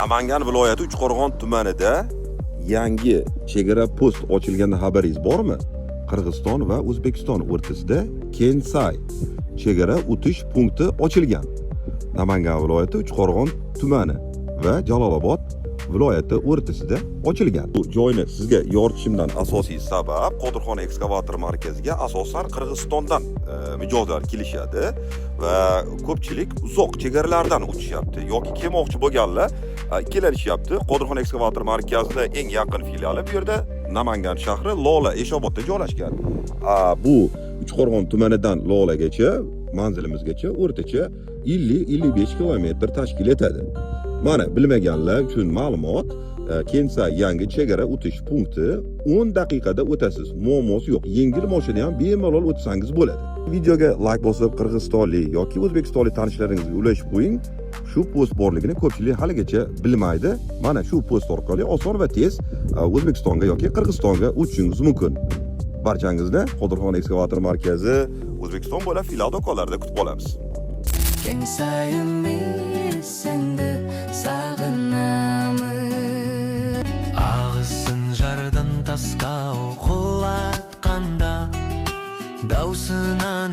Namangan viloyati Uchqo'rg'on tumanida yangi chegara post ochilganda xabaringiz bormi? Qirg'iziston va O'zbekiston o'rtasida Kensay chegara o'tish punkti ochilgan. Namangan viloyati Uchqo'rg'on tumani va Jalolobod viloyati o'rtasida ochilgan. Bu joyni sizga yoritishimdan asosiy sabab Qodirxon ekskavator markaziga asosan Qirg'izistondan mijozlar kelishadi va ko'pchilik uzoq chegaralardan o'tishyapti yoki kelmoqchi bo'lganlar kelishyapti. Qodirxon ekskavator markazida eng yaqin filiali bu yerda Namangan shahri Lola Eshobodda joylashgan. Bu Uchqo'rg'on tumanidan Lolagacha manzilimizgacha o'rtacha 50-55 kilometr tashkil etadi. Mana bilmaganlar uchun ma'lumot, Kensay yangi chegara o'tish punkti 10 daqiqada o'tasiz. Muammosi yo'q. Yengil mashina ham bemalol o'tsangiz bo'ladi. Videoga like bosib, qirg'izistonlik yoki o'zbekistonlik tanishlaringizga ulashib qo'ying. Shu post borligini ko'pchilik haligacha bilmaydi. Mana shu post orqali oson va tez O'zbekistonga yoki Qirg'izistonga o'tishingiz mumkin. Barchangizni Qodirxon ekskavator markazi O'zbekiston bo'ylab filial do'konlarida kutib qolamiz. Kengsayimiz endi sog'inamiz. Ağzın jardan taska o'qillatganda davsinan